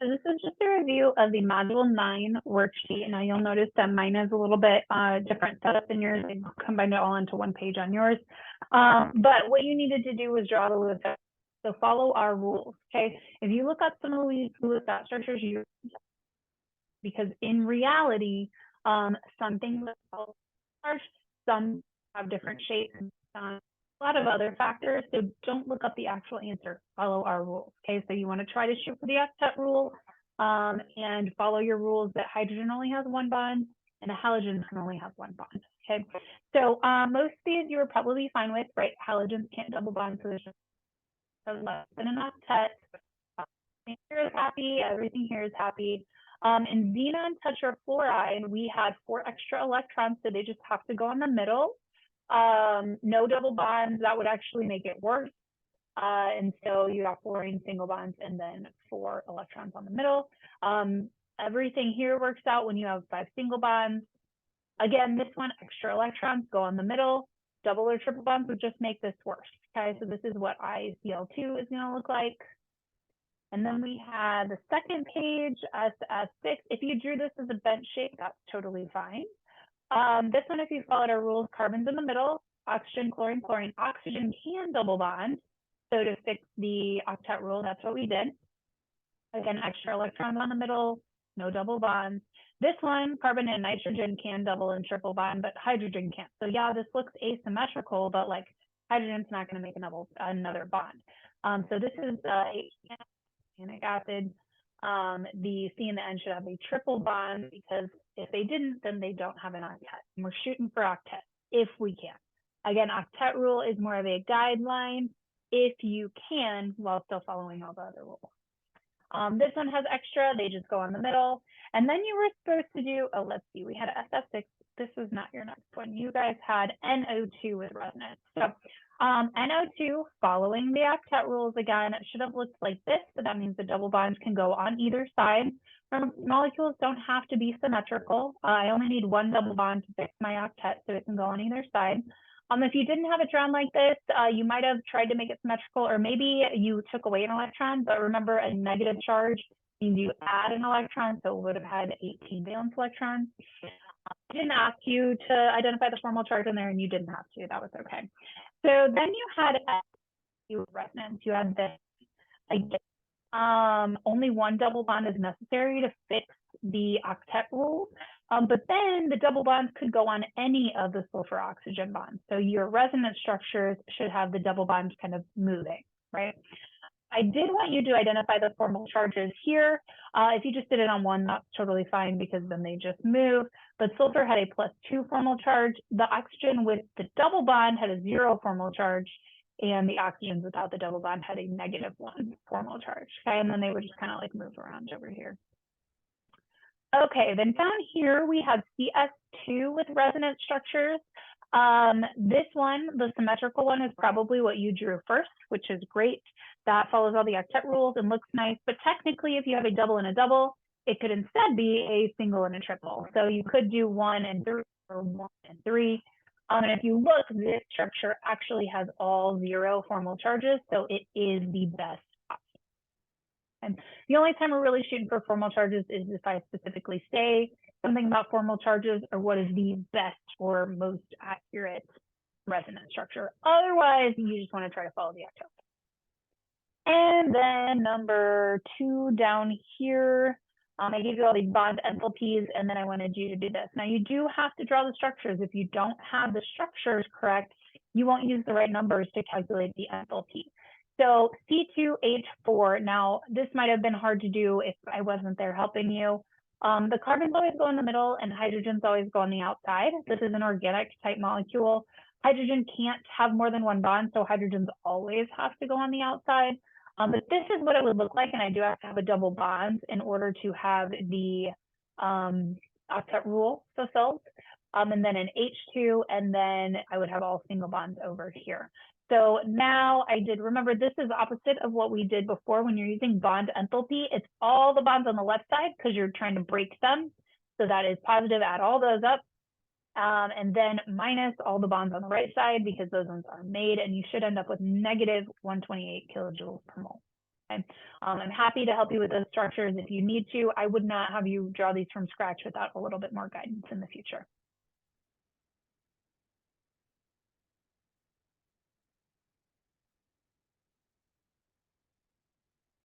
So this is just a review of the Module 9 worksheet. Now you'll notice that mine is a little bit different setup than yours. I combined it all into one page on yours. But what you needed to do was draw the Lewis dot. So follow our rules, okay? If you look up some of these Lewis dot structures, because in reality, some things are large, some have different shapes, and a lot of other factors. So don't look up the actual answer. Follow our rules. Okay, so you want to try to shoot for the octet rule and follow your rules that hydrogen only has one bond and a halogen can only have one bond. Okay, so most of these you were probably fine with, right? Halogens can't double bond, so there's just less than an octet. Here is happy. Everything here is happy. In xenon, tetrafluoride, we had 4 extra electrons, so they just have to go in the middle. No double bonds, that would actually make it worse. And so you got fluorine single bonds and then 4 electrons on the middle. Everything here works out when you have 5 single bonds. Again, this one, extra electrons go in the middle. Double or triple bonds would just make this worse. Okay, so this is what ICl2 is going to look like. And then we had the second page, S6. If you drew this as a bent shape, that's totally fine. This one, if you followed our rules, carbon's in the middle, oxygen, chlorine, chlorine. Oxygen can double bond. So to fix the octet rule, that's what we did. Again, extra electrons on the middle, no double bonds. This one, carbon and nitrogen can double and triple bond, but hydrogen can't. So yeah, this looks asymmetrical, but like hydrogen's not going to make another bond. So this is organic acid. The C and the N should have a triple bond because if they didn't, then they don't have an octet. And we're shooting for octet if we can. Again, octet rule is more of a guideline if you can while still following all the other rules. This one has extra, they just go in the middle. And then you were supposed to do, let's see, we had SF6. This was not your next one. You guys had NO2 with resonance. So NO2, following the octet rules again, it should have looked like this. So that means the double bonds can go on either side. Molecules don't have to be symmetrical. I only need one double bond to fix my octet, so it can go on either side. If you didn't have it drawn like this, you might have tried to make it symmetrical, or maybe you took away an electron, but remember a negative charge means you add an electron, so it would have had 18 valence electrons. I didn't ask you to identify the formal charge in there, and you didn't have to. That was okay. So then you had resonance. You had this. Only one double bond is necessary to fix the octet rule, but then the double bonds could go on any of the sulfur oxygen bonds. So your resonance structures should have the double bonds kind of moving, right? I did want you to identify the formal charges here. If you just did it on one, that's totally fine because then they just move. But sulfur had a +2 formal charge. The oxygen with the double bond had a 0 formal charge, and the oxygens without the double bond had a -1 formal charge. Okay, and then they would just kind of like move around over here. Okay, then down here we have CS2 with resonance structures. This one, the symmetrical one, is probably what you drew first, which is great. That follows all the octet rules and looks nice. But technically, if you have a double and a double, it could instead be a single and a triple. So you could do 1 and 3 or 1 and 3. And if you look, this structure actually has all 0 formal charges, so it is the best option. And the only time we're really shooting for formal charges is if I specifically say something about formal charges or what is the best or most accurate resonance structure. Otherwise, you just want to try to follow the octet. And then number 2 down here, I gave you all these bond enthalpies, and then I wanted you to do this. Now, you do have to draw the structures. If you don't have the structures correct, you won't use the right numbers to calculate the enthalpy. So C2H4, now this might have been hard to do if I wasn't there helping you. The carbons always go in the middle and hydrogens always go on the outside. This is an organic type molecule. Hydrogen can't have more than one bond, so hydrogens always have to go on the outside. But this is what it would look like, and I do have to have a double bond in order to have the octet rule fulfilled. And then an H2, and then I would have all single bonds over here. So now I did, remember, this is opposite of what we did before when you're using bond enthalpy. It's all the bonds on the left side because you're trying to break them. So that is positive, add all those up. And then minus all the bonds on the right side because those ones are made, and you should end up with -128 kilojoules per mole. Okay. I'm happy to help you with those structures if you need to. I would not have you draw these from scratch without a little bit more guidance in the future.